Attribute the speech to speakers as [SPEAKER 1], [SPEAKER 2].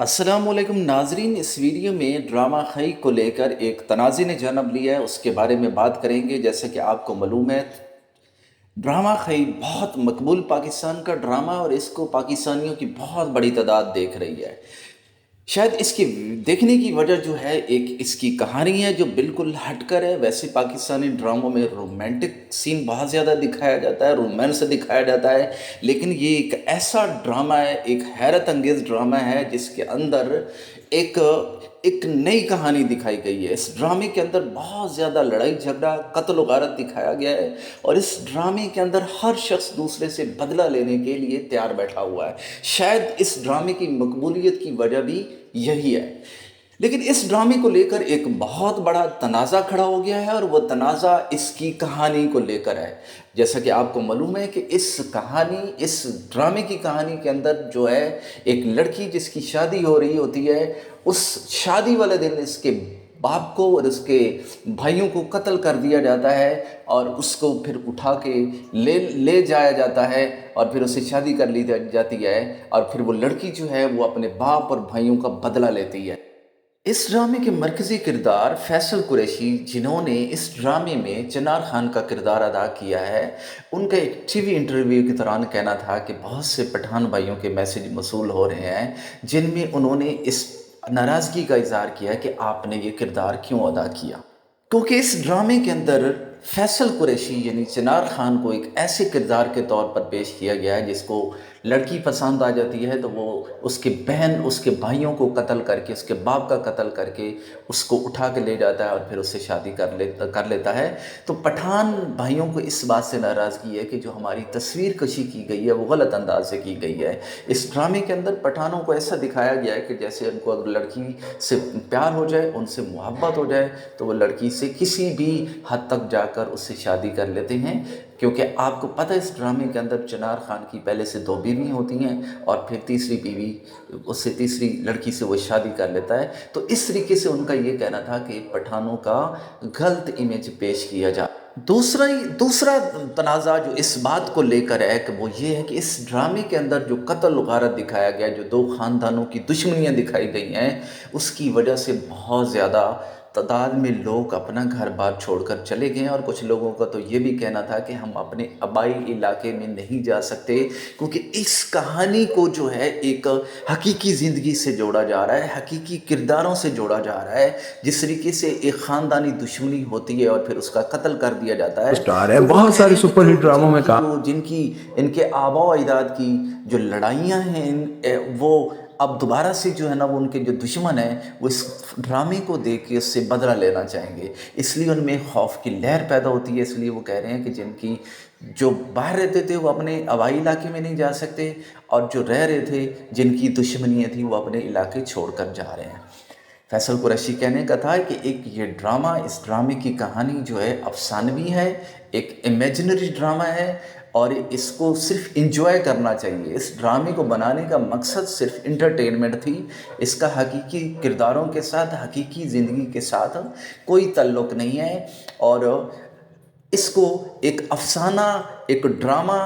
[SPEAKER 1] अस्सलामुअलैकुम नाजरीन, इस वीडियो में ड्रामा खई को लेकर एक तनाज़े ने जन्म लिया है। उसके बारे में बात करेंगे। जैसे कि आपको मालूम है, ड्रामा खई बहुत मकबूल पाकिस्तान का ड्रामा और इसको पाकिस्तानियों की बहुत बड़ी तादाद देख रही है। शायद इसकी देखने की वजह जो है, एक इसकी कहानी है जो बिल्कुल हटकर है। वैसे पाकिस्तानी ड्रामों में रोमांटिक सीन बहुत ज़्यादा दिखाया जाता है, रोमांस दिखाया जाता है, लेकिन ये एक ऐसा ड्रामा है, एक हैरत अंगेज़ ड्रामा है जिसके अंदर एक एक नई कहानी दिखाई गई है। इस ड्रामे के अंदर बहुत ज़्यादा लड़ाई झगड़ा, कत्ल व गारत दिखाया गया है और इस ड्रामे के अंदर हर शख्स दूसरे से बदला लेने के लिए तैयार बैठा हुआ है। शायद इस ड्रामे की मकबूलियत की वजह भी यही है। लेकिन इस ड्रामे को लेकर एक बहुत बड़ा तनाज़ा खड़ा हो गया है और वो तनाज़ा इसकी कहानी को लेकर है। जैसा कि आपको मालूम है कि इस ड्रामे की कहानी के अंदर जो है, एक लड़की जिसकी शादी हो रही होती है, उस शादी वाले दिन इसके बाप को और उसके भाइयों को कत्ल कर दिया जाता है और उसको फिर उठा के ले ले जाया जाता है और फिर उससे शादी कर ली जाती है और फिर वो लड़की जो है वो अपने बाप और भाइयों का बदला लेती है। इस ड्रामे के मरकज़ी किरदार फैसल कुरैशी, जिन्होंने इस ड्रामे में चिनार खान का किरदार अदा किया है, उनका एक टीवी इंटरव्यू के दौरान कहना था कि बहुत से पठान भाइयों के मैसेज मौसूल हो रहे हैं जिनमें उन्होंने इस नाराज़गी का इज़हार किया कि आपने ये किरदार क्यों अदा किया। क्योंकि इस ड्रामे के अंदर फैसल कुरैशी यानी चिनार खान को एक ऐसे किरदार के तौर पर पेश किया गया है जिसको लड़की पसंद आ जाती है तो वो उसके बहन उसके भाइयों को कत्ल करके, उसके बाप का कत्ल करके उसको उठा के ले जाता है और फिर उससे शादी कर लेता है। तो पठान भाइयों को इस बात से नाराज़गी है कि जो हमारी तस्वीर कशी की गई है वो गलत अंदाज से की गई है। इस ड्रामे के अंदर पठानों को ऐसा दिखाया गया है कि जैसे उनको अगर लड़की से प्यार हो जाए, उनसे मोहब्बत हो जाए, तो वो लड़की से किसी भी हद तक जाकर उससे शादी कर लेते हैं। क्योंकि आपको पता है इस ड्रामे के अंदर चिनार खान की पहले से 2 बीवी होती हैं और फिर तीसरी बीवी, उससे तीसरी लड़की से वो शादी कर लेता है। तो इस तरीके से उनका ये कहना था कि पठानों का गलत इमेज पेश किया जा। दूसरा तनाज़ा जो इस बात को लेकर है कि वो ये है कि इस ड्रामे के अंदर जो कत्ल व गारत दिखाया गया, जो 2 ख़ानदानों की दुश्मनियाँ दिखाई गई हैं, उसकी वजह से बहुत ज़्यादा तादाद में लोग अपना घर बार छोड़कर चले गए हैं और कुछ लोगों का तो ये भी कहना था कि हम अपने आबाई इलाके में नहीं जा सकते, क्योंकि इस कहानी को जो है एक हकीकी ज़िंदगी से जोड़ा जा रहा है, हकीकी किरदारों से जोड़ा जा रहा है। जिस तरीके से एक ख़ानदानी दुश्मनी होती है और फिर उसका कत्ल कर दिया जाता है,
[SPEAKER 2] स्टार है,
[SPEAKER 1] तो वो
[SPEAKER 2] बहुत
[SPEAKER 1] कह
[SPEAKER 2] सारे
[SPEAKER 1] रहे हैं कि
[SPEAKER 2] सुपर हिट ड्रामों में काम।
[SPEAKER 1] जिनकी इनके आबा व अजदाद की जो लड़ाइयाँ हैं, वो अब दोबारा से जो है ना, वो उनके जो दुश्मन हैं वो इस ड्रामे को देख के उससे बदला लेना चाहेंगे। इसलिए उनमें खौफ की लहर पैदा होती है। इसलिए वो कह रहे हैं कि जिनकी जो बाहर रहते थे वो अपने आबाई इलाके में नहीं जा सकते और जो रह रहे थे, जिनकी दुश्मनियाँ थी, वो अपने इलाके छोड़कर जा रहे हैं। फैसल कुरैशी कहने का था कि एक ये ड्रामा, इस ड्रामे की कहानी जो है अफसानवी है, एक इमेजिनरी ड्रामा है और इसको सिर्फ इंजॉय करना चाहिए। इस ड्रामे को बनाने का मकसद सिर्फ इंटरटेनमेंट थी। इसका हकीकी किरदारों के साथ, हकीकी ज़िंदगी के साथ कोई ताल्लुक़ नहीं है और इसको एक अफसाना, एक ड्रामा